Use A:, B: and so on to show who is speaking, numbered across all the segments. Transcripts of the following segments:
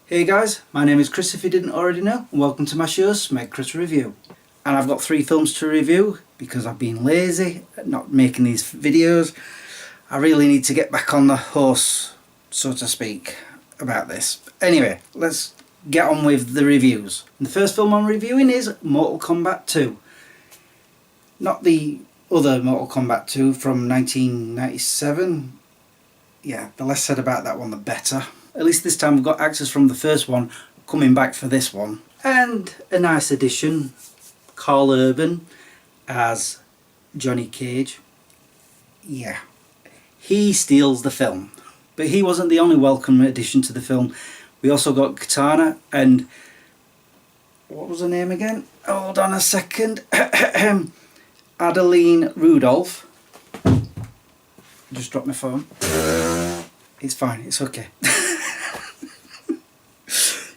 A: Hey guys, my name is Chris if you didn't already know, and welcome to my show SmegChris Review. And I've got 3 films to review because I've been lazy at not making these videos. I really need to get back on the horse, so to speak, about this. Anyway, let's get on with the reviews. And the first film I'm reviewing is Mortal Kombat 2. Not the other Mortal Kombat 2 from 1997. Yeah, the less said about that one the better. At least this time we've got actors from the first one coming back for this one. And a nice addition, Karl Urban as Johnny Cage. Yeah, he steals the film. But he wasn't the only welcome addition to the film. We also got Katana and... what was her name again? Hold on a second. Adeline Rudolph. Just dropped my phone. It's fine, it's okay.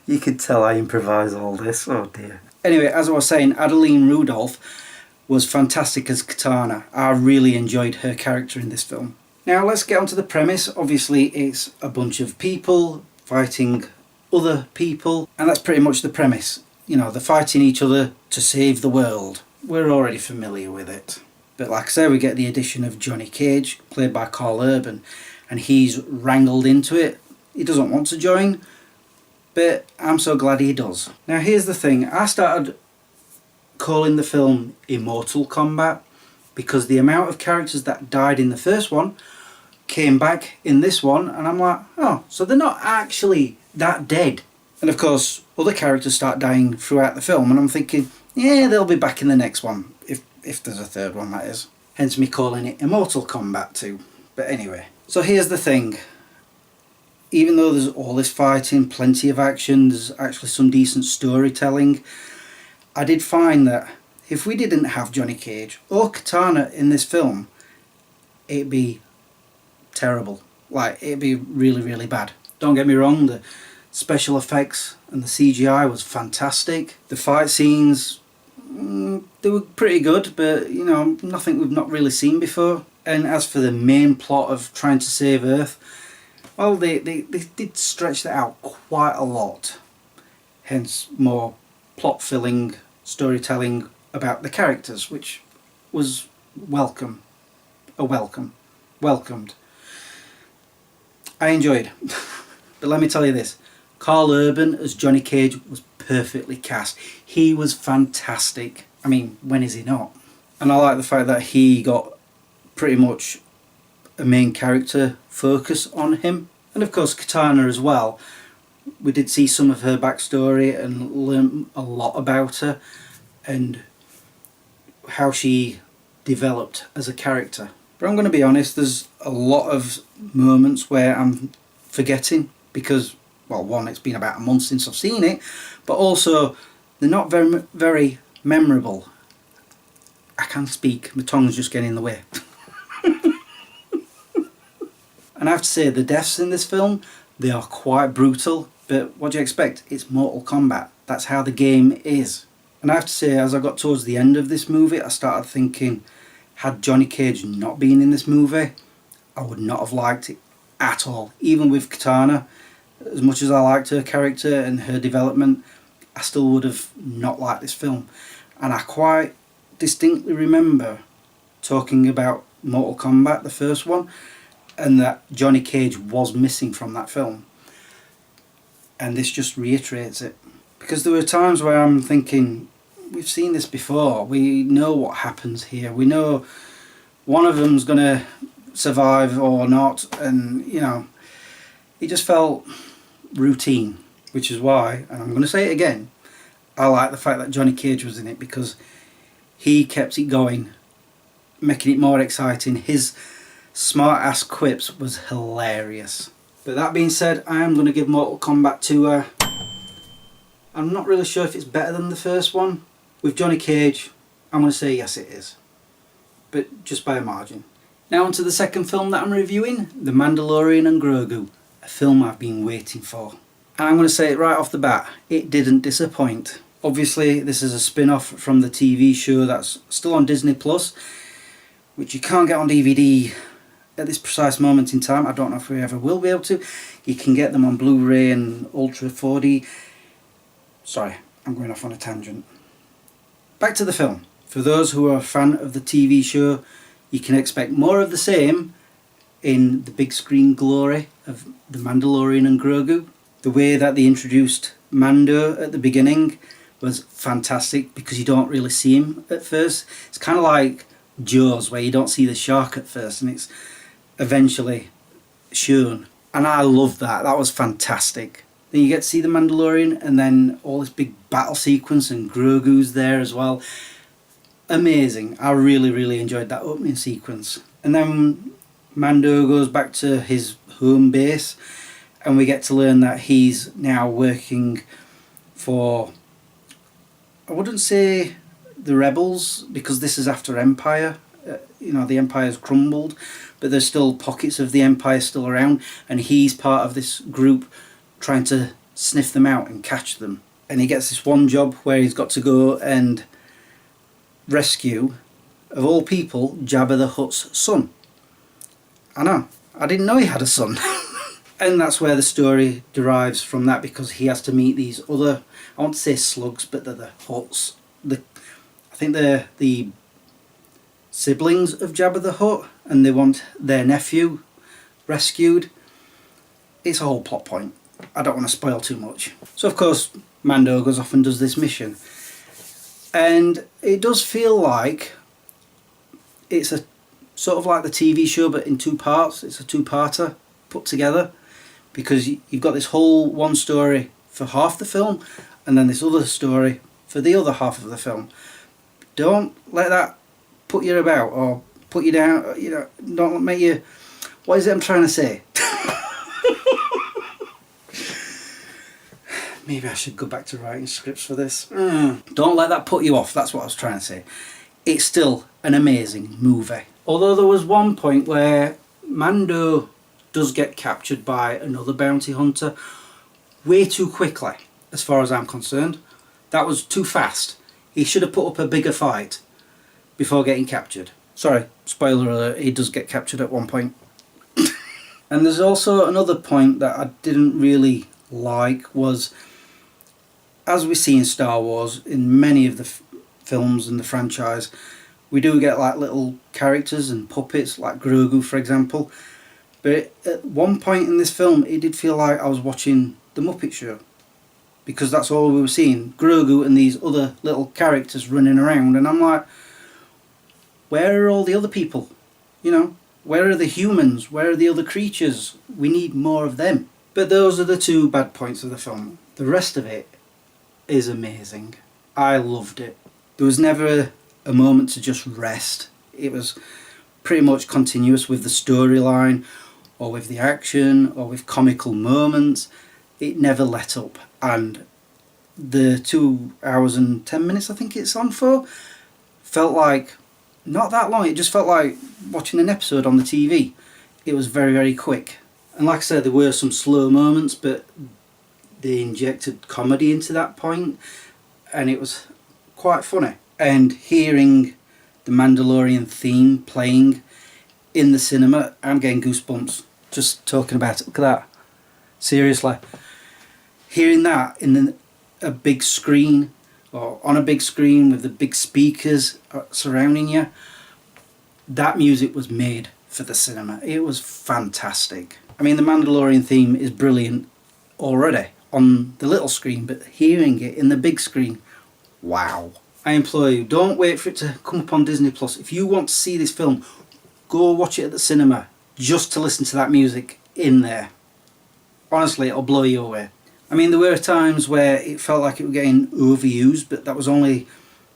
A: You can tell I improvise all this, oh dear. Anyway, as I was saying, Adeline Rudolph was fantastic as Katana. I really enjoyed her character in this film. Now let's get on to the premise. Obviously it's a bunch of people fighting other people, and that's pretty much the premise. You know, they're fighting each other to save the world. We're already familiar with it. But like I say, we get the addition of Johnny Cage, played by Karl Urban, and he's wrangled into it. He doesn't want to join, but I'm so glad he does. Now here's the thing, I started calling the film Immortal Kombat because the amount of characters that died in the first one came back in this one, and I'm like, oh, so they're not actually that dead. And of course other characters start dying throughout the film, and I'm thinking, yeah, they'll be back in the next one, if there's a third one, that is. Hence me calling it Immortal Kombat 2. But anyway, so here's the thing. Even though there's all this fighting, plenty of action, there's actually some decent storytelling, I did find that if we didn't have Johnny Cage or Katana in this film, it'd be terrible. Like, it'd be really, really bad. Don't get me wrong, the special effects and the CGI was fantastic. The fight scenes, they were pretty good, but you know, nothing we've not really seen before. And as for the main plot of trying to save Earth, well, they did stretch that out quite a lot. Hence more plot-filling storytelling about the characters, which was welcomed. I enjoyed. But let me tell you this, Karl Urban as Johnny Cage was perfectly cast. He was fantastic. I mean, when is he not? And I like the fact that he got pretty much a main character focus on him. And of course Katana as well. We did see some of her backstory and learn a lot about her and how she developed as a character. But I'm going to be honest, there's a lot of moments where I'm forgetting because, well, one, it's been about a month since I've seen it, but also they're not very memorable. I can't speak, my tongue's just getting in the way. And I have to say, the deaths in this film, they are quite brutal, but what do you expect? It's Mortal Kombat. That's how the game is. And I have to say, as I got towards the end of this movie, I started thinking, had Johnny Cage not been in this movie, I would not have liked it at all. Even with Katana, as much as I liked her character and her development, I still would have not liked this film. And I quite distinctly remember talking about Mortal Kombat, the first one, and that Johnny Cage was missing from that film. And this just reiterates it. Because there were times where I'm thinking, we've seen this before, we know what happens here, we know one of them's going to survive or not, and you know, it just felt routine. Which is why, and I'm going to say it again, I like the fact that Johnny Cage was in it, because he kept it going, making it more exciting. His smart ass quips was hilarious. But that being said, I am going to give Mortal Kombat 2 I'm not really sure if it's better than the first one. With Johnny Cage, I'm going to say yes it is. But just by a margin. Now on to the second film that I'm reviewing, The Mandalorian and Grogu. A film I've been waiting for. And I'm going to say it right off the bat, it didn't disappoint. Obviously this is a spin-off from the TV show that's still on Disney Plus, which you can't get on DVD at this precise moment in time. I don't know if we ever will be able to. You can get them on Blu-ray and Ultra 4D. Sorry, I'm going off on a tangent. Back to the film. For those who are a fan of the TV show, you can expect more of the same in the big screen glory of The Mandalorian and Grogu. The way that they introduced Mando at the beginning was fantastic because you don't really see him at first. It's kind of like Jaws, where you don't see the shark at first and it's eventually shown. And I love that. That was fantastic. Then you get to see the Mandalorian and then all this big battle sequence, and Grogu's there as well. Amazing. I really enjoyed that opening sequence. And then Mando goes back to his home base and we get to learn that he's now working for, I wouldn't say the rebels, because this is after Empire. You know, the Empire's crumbled, but there's still pockets of the Empire still around, and he's part of this group trying to sniff them out and catch them. And he gets this one job where he's got to go and rescue, of all people, Jabba the Hutt's son. I know, I didn't know he had a son. And that's where the story derives from that, because he has to meet these other, I want to say slugs, but they're the Hutts. I think they're the siblings of Jabba the Hutt, and they want their nephew rescued. It's a whole plot point. I don't want to spoil too much. So of course Mando goes off and does this mission, and it does feel like it's a sort of like the TV show but in two parts. It's a two-parter put together, because you've got this whole one story for half the film and then this other story for the other half of the film. Don't let that put you about or put you down, you know, don't make you, what is it I'm trying to say? Maybe I should go back to writing scripts for this. Don't let that put you off, that's what I was trying to say. It's still an amazing movie. Although there was one point where Mando does get captured by another bounty hunter way too quickly, as far as I'm concerned. That was too fast. He should have put up a bigger fight before getting captured. Sorry, spoiler alert, he does get captured at one point. And there's also another point that I didn't really like, was, as we see in Star Wars, in many of the films in the franchise, we do get like little characters and puppets, like Grogu for example. But at one point in this film, it did feel like I was watching The Muppet Show, because that's all we were seeing, Grogu and these other little characters running around, and I'm like, where are all the other people? You know, where are the humans? Where are the other creatures? We need more of them. But those are the two bad points of the film. The rest of it is amazing. I loved it. There was never a moment to just rest. It was pretty much continuous with the storyline, or with the action, or with comical moments. It never let up. And the 2 hours and 10 minutes I think it's on for felt like not that long. It just felt like watching an episode on the TV. It was very quick. And like I said, there were some slow moments, but they injected comedy into that point, and it was quite funny. And hearing the Mandalorian theme playing in the cinema, I'm getting goosebumps just talking about it. Look at that. Seriously. Hearing that in a big screen, or on a big screen with the big speakers surrounding you, that music was made for the cinema. It was fantastic. I mean, the Mandalorian theme is brilliant already on the little screen, but hearing it in the big screen, wow. I implore you, don't wait for it to come up on Disney Plus. If you want to see this film, go watch it at the cinema just to listen to that music in there. Honestly, it'll blow you away. I mean, there were times where it felt like it was getting overused, but that was only,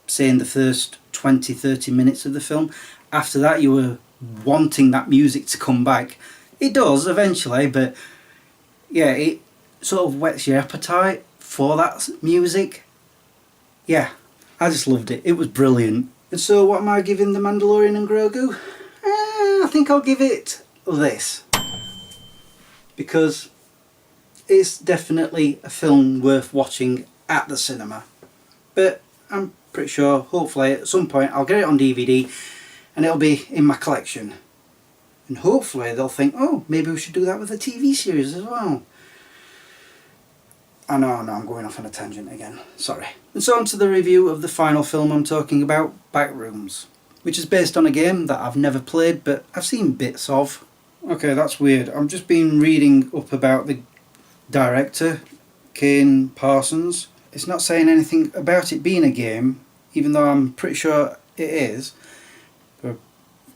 A: say, in the first 20-30 minutes of the film. After that, you were wanting that music to come back. It does eventually, but yeah, it sort of whets your appetite for that music. Yeah, I just loved it. It was brilliant. And so what am I giving The Mandalorian and Grogu? I think I'll give it this. Because it's definitely a film worth watching at the cinema. But I'm pretty sure, hopefully, at some point I'll get it on DVD and it'll be in my collection. And hopefully they'll think, oh, maybe we should do that with a TV series as well. I know, I'm going off on a tangent again. Sorry. And so on to the review of the final film I'm talking about, Backrooms, which is based on a game that I've never played, but I've seen bits of. Okay, that's weird. I've just been reading up about the director, Kane Parsons. It's not saying anything about it being a game, even though I'm pretty sure it is. But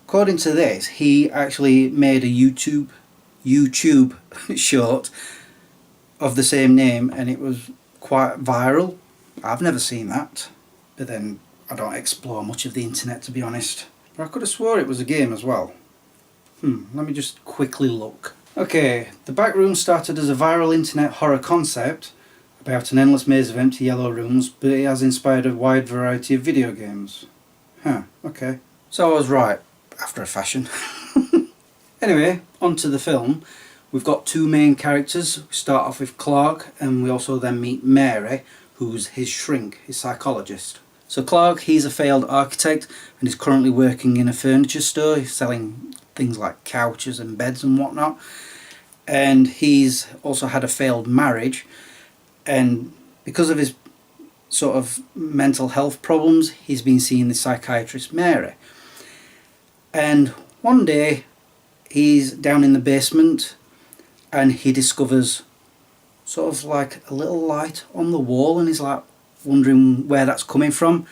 A: according to this, he actually made a YouTube short of the same name, and it was quite viral. I've never seen that, but then I don't explore much of the internet, to be honest. But I could have swore it was a game as well. Let me just quickly look. Okay, The Backrooms started as a viral internet horror concept about an endless maze of empty yellow rooms, but it has inspired a wide variety of video games. Okay. So I was right, after a fashion. Anyway, on to the film. We've got two main characters. We start off with Clark, and we also then meet Mary, who's his shrink, his psychologist. So Clark, he's a failed architect and is currently working in a furniture store. He's selling things like couches and beds and whatnot. And he's also had a failed marriage. And because of his sort of mental health problems, he's been seeing the psychiatrist Mary. And one day, he's down in the basement and he discovers sort of like a little light on the wall, and he's like wondering where that's coming from.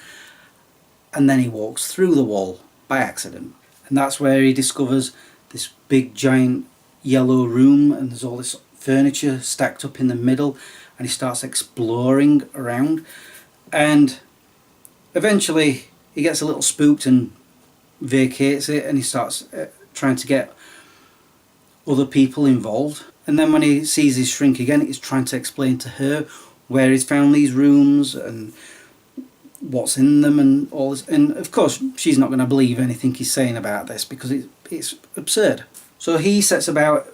A: And then he walks through the wall by accident. And that's where he discovers this big giant yellow room, and there's all this furniture stacked up in the middle, and he starts exploring around. And eventually he gets a little spooked and vacates it, and he starts trying to get other people involved. And then when he sees his shrink again, he's trying to explain to her where he's found these rooms and what's in them and all this. And of course she's not going to believe anything he's saying about this because it's absurd. So he sets about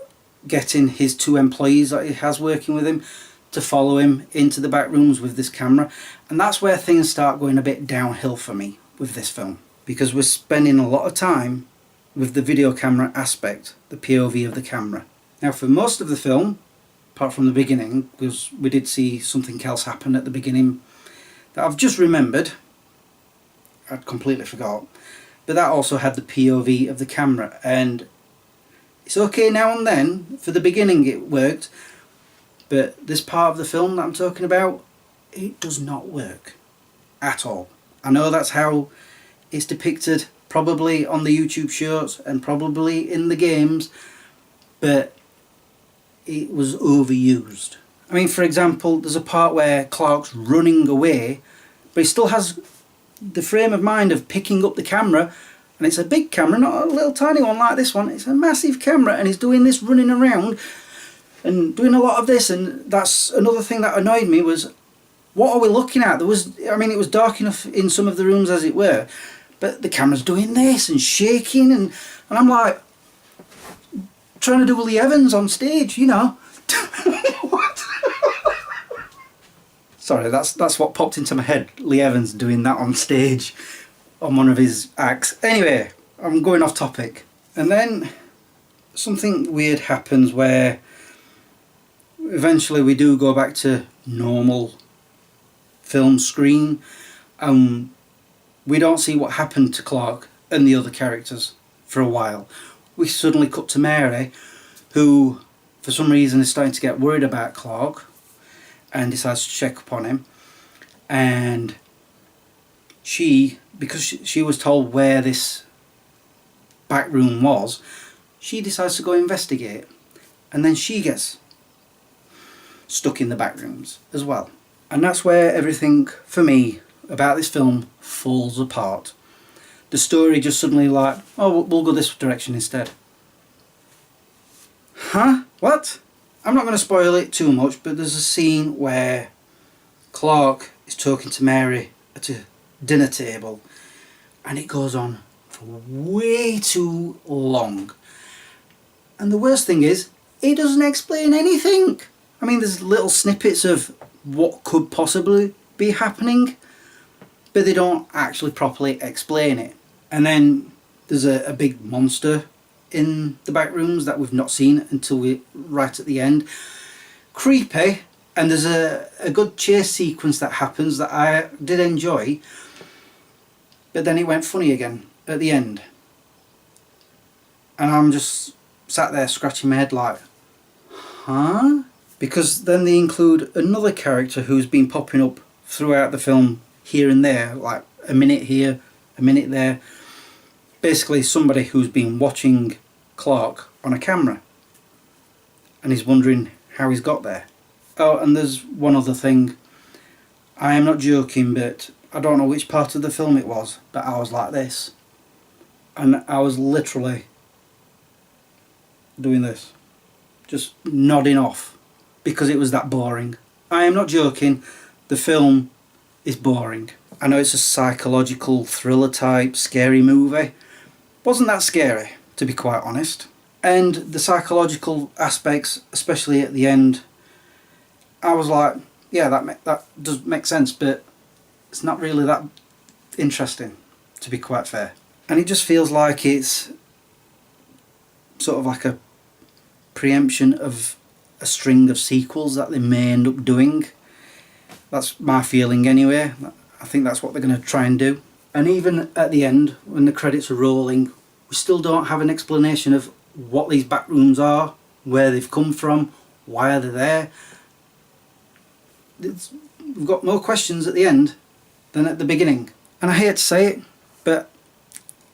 A: getting his two employees that he has working with him to follow him into the back rooms with this camera. And that's where things start going a bit downhill for me with this film, because we're spending a lot of time with the video camera aspect, the POV of the camera. Now for most of the film, apart from the beginning, because we did see something else happen at the beginning that I've just remembered, I'd completely forgot, but that also had the POV of the camera, and it's okay now and then. For the beginning it worked, but this part of the film that I'm talking about, it does not work at all. I know that's how it's depicted probably on the YouTube shorts and probably in the games, but it was overused. I mean, for example, there's a part where Clark's running away, but he still has the frame of mind of picking up the camera, and it's a big camera, not a little tiny one like this one. It's a massive camera, and he's doing this running around and doing a lot of this. And that's another thing that annoyed me, was what are we looking at? It was dark enough in some of the rooms as it were, but the camera's doing this and shaking, and I'm like trying to do Lee Evans on stage, you know. What? Sorry, that's what popped into my head. Lee Evans doing that on stage on one of his acts. Anyway, I'm going off topic. And then something weird happens where eventually we do go back to normal film screen, and we don't see what happened to Clark and the other characters for a while. We suddenly cut to Mary, who for some reason is starting to get worried about Clark and decides to check up on him. And because she was told where this back room was, she decides to go investigate, and then she gets stuck in the back rooms as well. And that's where everything for me about this film falls apart. The story just suddenly like, oh, we'll go this direction instead. Huh? What? I'm not going to spoil it too much, but there's a scene where Clark is talking to Mary at a dinner table, and it goes on for way too long. And the worst thing is, it doesn't explain anything. I mean, there's little snippets of what could possibly be happening, but they don't actually properly explain it. And then there's a big monster in the back rooms that we've not seen until we're right at the end. Creepy, and there's a good chase sequence that happens that I did enjoy, but then it went funny again at the end. And I'm just sat there scratching my head like, huh? Because then they include another character who's been popping up throughout the film here and there, like a minute here, a minute there. Basically somebody who's been watching Clark on a camera and he's wondering how he's got there. Oh, and there's one other thing. I am not joking, but I don't know which part of the film it was, but I was like this. And I was literally doing this, just nodding off, because it was that boring. I am not joking, the film is boring. I know it's a psychological thriller type scary movie. Wasn't that scary, to be quite honest. And the psychological aspects, especially at the end, I was like, yeah, that does make sense, but it's not really that interesting, to be quite fair. And it just feels like it's sort of like a preemption of a string of sequels that they may end up doing. That's my feeling anyway. I think that's what they're going to try and do. And even at the end, when the credits are rolling, we still don't have an explanation of what these back rooms are, where they've come from, why are they there. We've got more questions at the end than at the beginning. And I hate to say it, but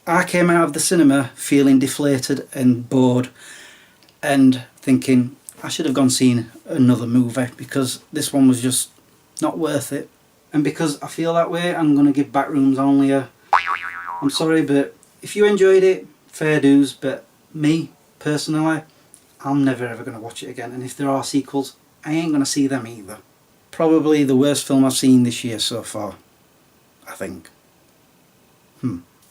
A: I came out of the cinema feeling deflated and bored and thinking I should have gone seen another movie because this one was just not worth it. And because I feel that way, I'm going to give Backrooms only a... I'm sorry, but if you enjoyed it, fair dues, but me, personally, I'm never ever going to watch it again. And if there are sequels, I ain't going to see them either. Probably the worst film I've seen this year so far, I think.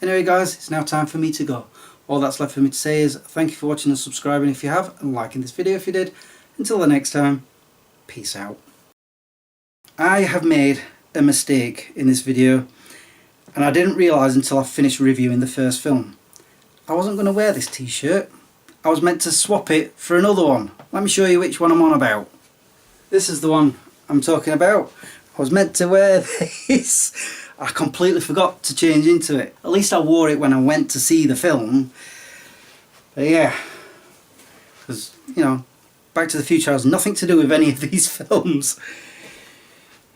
A: Anyway guys, it's now time for me to go. All that's left for me to say is thank you for watching and subscribing if you have, and liking this video if you did. Until the next time, peace out. I have made a mistake in this video, and I didn't realise until I finished reviewing the first film. I wasn't going to wear this t-shirt. I was meant to swap it for another one. Let me show you which one I'm on about. This is the one I'm talking about. I was meant to wear this. I completely forgot to change into it. At least I wore it when I went to see the film. But yeah, because, you know, Back to the Future has nothing to do with any of these films.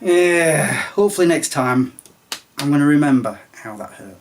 A: Yeah, hopefully next time I'm going to remember how that hurt.